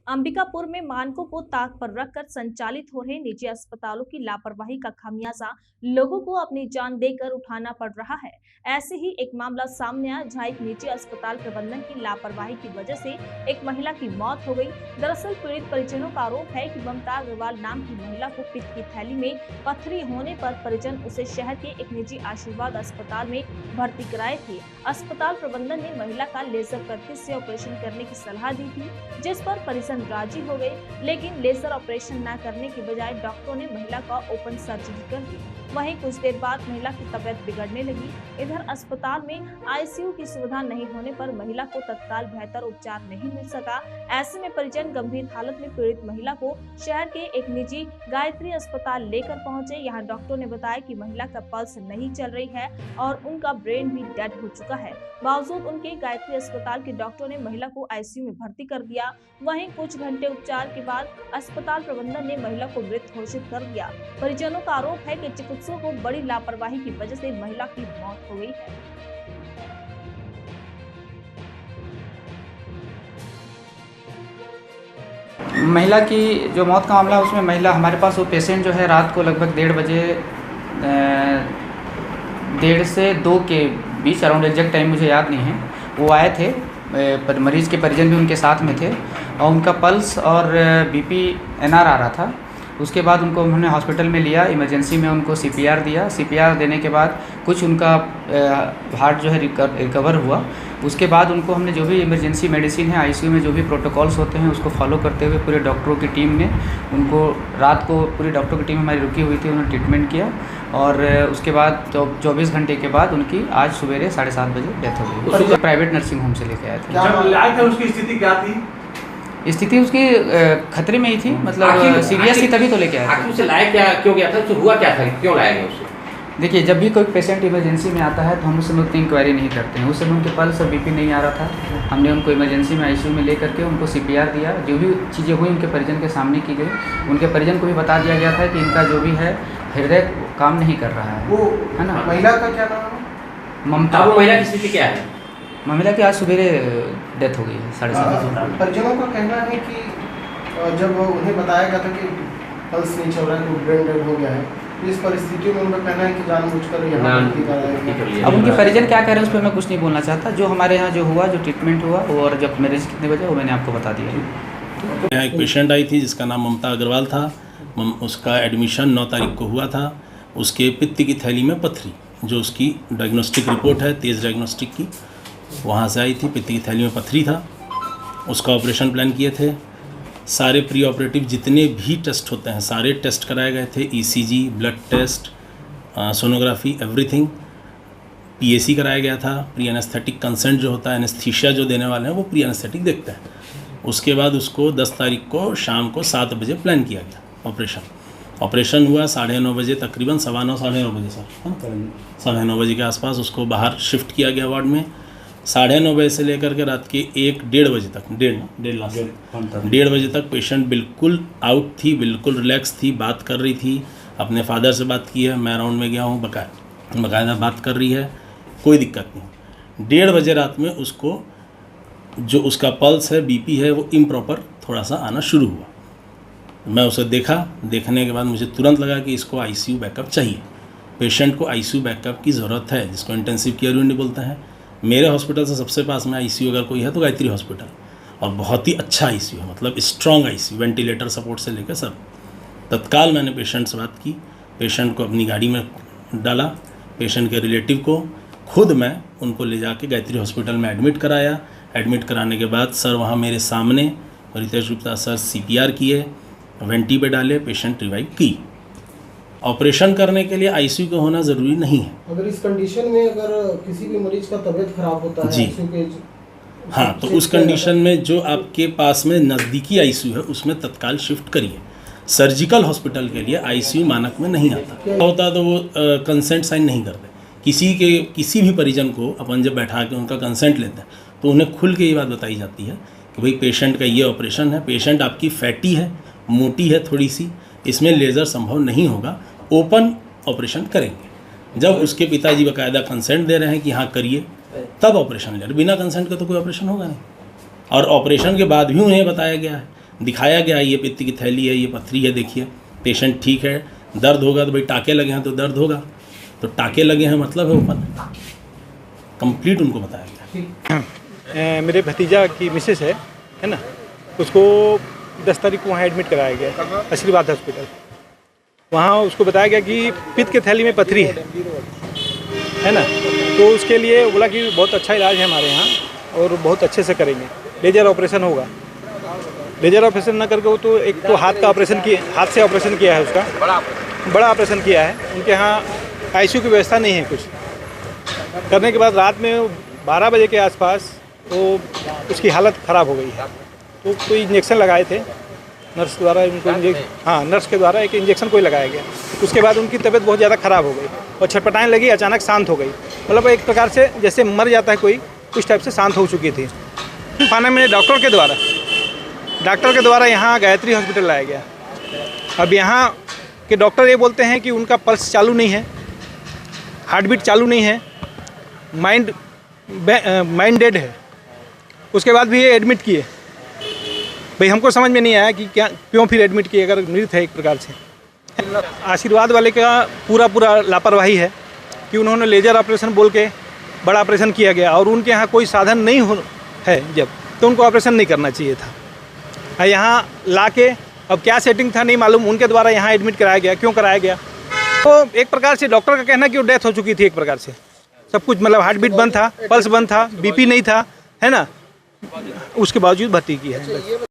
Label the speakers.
Speaker 1: अंबिकापुर में मानकों को ताक पर रखकर संचालित हो रहे निजी अस्पतालों की लापरवाही का खामियाजा लोगों को अपनी जान देकर उठाना पड़ रहा है। ऐसे ही एक मामला सामने आया जहां एक निजी अस्पताल प्रबंधन की लापरवाही की वजह से एक महिला की मौत हो गई। दरअसल पीड़ित परिजनों का आरोप है कि ममता अग्रवाल नाम की महिला को पित्त की थैली में पथरी होने पर परिजन उसे शहर के एक निजी आशीर्वाद अस्पताल में भर्ती कराए थे। अस्पताल प्रबंधन ने महिला का लेजर पट्टी से ऑपरेशन करने की सलाह दी थी, जिस पर परिजन राजी हो गए, लेकिन लेजर ऑपरेशन न करने के बजाय डॉक्टरों ने महिला का ओपन सर्जरी कर दी। वहीं कुछ देर बाद महिला की तबीयत बिगड़ने लगी। इधर अस्पताल में आईसीयू की सुविधा नहीं होने पर महिला को तत्काल बेहतर उपचार नहीं मिल सका। ऐसे में परिजन गंभीर हालत में पीड़ित महिला को शहर के एक निजी गायत्री अस्पताल लेकर पहुंचे। यहाँ डॉक्टरों ने बताया कि महिला का पल्स नहीं चल रही है और उनका ब्रेन भी डेड हो चुका है। बावजूद उनके गायत्री अस्पताल के डॉक्टरों ने महिला को आईसीयू में भर्ती कर दिया। वहीं कुछ घंटे उपचार के बाद अस्पताल प्रबंधन ने महिला को मृत घोषित कर दिया। परिजनों का आरोप है कि चिकित्सकों को बड़ी लापरवाही की वजह से महिला की मौत हो गई है।
Speaker 2: महिला की जो मौत का मामला है उसमें महिला हमारे पास वो पेशेंट जो है रात को लगभग 1:30 से 2 के बीच अराउंड एग्जैक्ट टाइम मुझे याद नहीं है, वो आए थे। मरीज़ के परिजन भी उनके साथ में थे और उनका पल्स और बीपी एनआर आ रहा था। उसके बाद उनको उन्होंने हॉस्पिटल में लिया, इमरजेंसी में उनको सीपीआर दिया। सीपीआर देने के बाद कुछ उनका हार्ट जो है रिकवर हुआ। उसके बाद उनको हमने जो भी इमरजेंसी मेडिसिन है, आईसीयू में जो भी प्रोटोकॉल्स होते हैं उसको फॉलो करते हुए पूरे डॉक्टरों की टीम ने उनको रात को पूरी डॉक्टरों की टीम हमारी रुकी हुई थी, उन्होंने ट्रीटमेंट किया और उसके बाद 24 घंटे के बाद उनकी आज सवेरे 7:30 बजे डेथ हो गई। प्राइवेट नर्सिंग होम से लेके आए थे।
Speaker 3: जब लाए थे उसकी स्थिति क्या थी?
Speaker 2: स्थिति उसकी खतरे में ही थी, मतलब सीरियस थी, तभी तो लेके आए थे।
Speaker 4: उसे लाया क्या, क्यों गया था, हुआ क्या था, क्यों लाया गया उसे?
Speaker 2: देखिए, जब भी कोई पेशेंट इमरजेंसी में आता है तो हम उस समय उतनी इंक्वायरी नहीं करते हैं। उस समय उनके पल्स और बीपी नहीं आ रहा था। हमने उनको इमरजेंसी में आईसीयू में ले करके उनको सीपीआर दिया। जो भी चीज़ें हुई उनके परिजन के सामने की गई। उनके परिजन को भी बता दिया गया था कि इनका जो भी है हृदय काम नहीं कर रहा है,
Speaker 3: वो
Speaker 2: है ना।
Speaker 3: महिला का क्या नाम है?
Speaker 2: ममता।
Speaker 4: वो महिला की स्थिति क्या है?
Speaker 2: महिला की आज सवेरे डेथ हो गई है 7:30 बजे।
Speaker 3: परिजनों का कहना है कि जब उन्हें बताया गया था कि पल्स नहीं चल रहा है, तो ब्रेन डेड हो गया है, इस परिस्थिति में उनका कहना है कि जानबूझकर यहाँ भर्ती कराया गया।
Speaker 2: अब उनके परिजन क्या कह रहे हैं उस पर मैं कुछ नहीं बोलना चाहता। जो हमारे यहाँ जो हुआ, जो ट्रीटमेंट हुआ और जब मैरिज कितने बजे वो मैंने आपको बता दिया।
Speaker 5: यहाँ एक पेशेंट आई थी जिसका नाम ममता अग्रवाल था। उसका एडमिशन 9 तारीख को हुआ था। उसके पित्त की थैली में पथरी, जो उसकी डायग्नोस्टिक रिपोर्ट है तेज़ डायग्नोस्टिक की, वहाँ से आई थी। पित्त की थैली में पथरी था। उसका ऑपरेशन प्लान किए थे। सारे प्री ऑपरेटिव जितने भी टेस्ट होते हैं सारे टेस्ट कराए गए थे। ECG, blood test, sonography, everything. PAC कराया गया था। प्री एनेस्थेटिक कंसेंट जो होता है, एनेस्थीसिया जो देने वाले हैं वो प्री एनेस्थेटिक देखते हैं। उसके बाद उसको 10 तारीख को शाम को 7 बजे प्लान किया गया ऑपरेशन हुआ 9:30 बजे, तकरीबन 9:15 साढ़े 9 बजे, सर 9:30 बजे के आसपास उसको बाहर शिफ्ट किया गया वार्ड में। 9:30 बजे से लेकर के रात के 1-1:30 बजे तक, 1:30 बजे तक पेशेंट बिल्कुल आउट थी, बिल्कुल रिलैक्स थी, बात कर रही थी। अपने फादर से बात की है, मैं राउंड में गया हूँ, बाकायदा बात कर रही है, कोई दिक्कत नहीं। 1:30 बजे रात में उसको जो उसका पल्स है, बीपी है, वो इम्प्रॉपर थोड़ा सा आना शुरू हुआ। मैं उसे देखने के बाद मुझे तुरंत लगा कि इसको आईसीयू बैकअप चाहिए। पेशेंट को आईसीयू बैकअप की ज़रूरत है, जिसको इंटेंसिव केयर यूनिट बोलते हैं। मेरे हॉस्पिटल से सबसे पास में आईसीयू अगर कोई है तो गायत्री हॉस्पिटल, और बहुत ही अच्छा आईसीयू है, मतलब स्ट्रॉन्ग आईसीयू, वेंटिलेटर सपोर्ट से लेकर सब। तत्काल मैंने पेशेंट से बात की, पेशेंट को अपनी गाड़ी में डाला, पेशेंट के रिलेटिव को खुद मैं उनको ले जाके गायत्री हॉस्पिटल में एडमिट कराया। एडमिट कराने के बाद सर वहाँ मेरे सामने रितेश गुप्ता सर सीपीआर किए, वेंटी पे डाले, पेशेंट रिवाइव की। ऑपरेशन करने के लिए आईसीयू का होना ज़रूरी नहीं है।
Speaker 3: अगर इस कंडीशन में अगर किसी भी मरीज का तबीयत खराब होता है
Speaker 5: जी, हाँ, तो उस कंडीशन में जो आपके पास में नज़दीकी आईसीयू है उसमें तत्काल शिफ्ट करिए। सर्जिकल हॉस्पिटल के लिए आईसीयू मानक में नहीं आता होता, तो वो कंसेंट साइन नहीं करते। किसी भी परिजन को अपन जब बैठा के उनका कंसेंट लेते हैं तो उन्हें खुल के ये बात बताई जाती है कि भाई पेशेंट का ये ऑपरेशन है, पेशेंट आपकी फैटी है, मोटी है थोड़ी सी, इसमें लेज़र संभव नहीं होगा, ओपन ऑपरेशन करेंगे। जब उसके पिताजी बाकायदा कंसेंट दे रहे हैं कि हाँ करिए, तब ऑपरेशन ले रहे। बिना कंसेंट के तो कोई ऑपरेशन होगा नहीं। और ऑपरेशन के बाद भी उन्हें बताया गया है दिखाया गया ये पित्त की थैली है, ये पथरी है, देखिए पेशेंट ठीक है। दर्द होगा तो भाई टाँके लगे हैं तो दर्द होगा, तो टाँके लगे हैं मतलब है ओपन, कंप्लीट उनको बताया गया।
Speaker 6: मेरे भतीजा की मिसेस है ना, उसको 10 तारीख को वहाँ एडमिट कराया गया आशीर्वाद हॉस्पिटल। वहाँ उसको बताया गया कि पित्त के थैली में पथरी है ना, तो उसके लिए बोला कि बहुत अच्छा इलाज है हमारे यहाँ और बहुत अच्छे से करेंगे, लेजर ऑपरेशन होगा। लेजर ऑपरेशन ना करके वो तो एक तो हाथ का ऑपरेशन किया, हाथ से ऑपरेशन किया है, उसका बड़ा ऑपरेशन किया है। उनके यहाँ आईसीयू की व्यवस्था नहीं है कुछ। करने के बाद रात में 12 बजे के आसपास तो उसकी हालत ख़राब हो गई है, तो कोई इंजेक्शन लगाए थे नर्स द्वारा, उनको नर्स के द्वारा एक इंजेक्शन कोई लगाया गया। उसके बाद उनकी तबीयत बहुत ज़्यादा ख़राब हो गई और छटपटाने लगी, अचानक शांत हो गई, मतलब एक प्रकार से जैसे मर जाता है कोई, उस टाइप से शांत हो चुकी थी। खाने में डॉक्टर के द्वारा यहाँ गायत्री हॉस्पिटल लाया गया। अब यहाँ के डॉक्टर ये बोलते हैं कि उनका पल्स चालू नहीं है, हार्ट बीट चालू नहीं है, माइंड डेड है। उसके बाद भी ये एडमिट किए। भाई हमको समझ में नहीं आया कि क्यों फिर एडमिट किए, अगर मृत है एक प्रकार से। आशीर्वाद वाले का पूरा लापरवाही है कि उन्होंने लेजर ऑपरेशन बोल के बड़ा ऑपरेशन किया गया और उनके यहाँ कोई साधन नहीं है जब, तो उनको ऑपरेशन नहीं करना चाहिए था। यहाँ ला के अब क्या सेटिंग था नहीं मालूम, उनके द्वारा यहाँ एडमिट कराया गया। क्यों कराया गया? तो एक प्रकार से डॉक्टर का कहना कि वो डेथ हो चुकी थी, एक प्रकार से सब कुछ, मतलब हार्ट बीट बंद था, पल्स बंद था, बीपी नहीं था, है ना, उसके बावजूद भर्ती की है।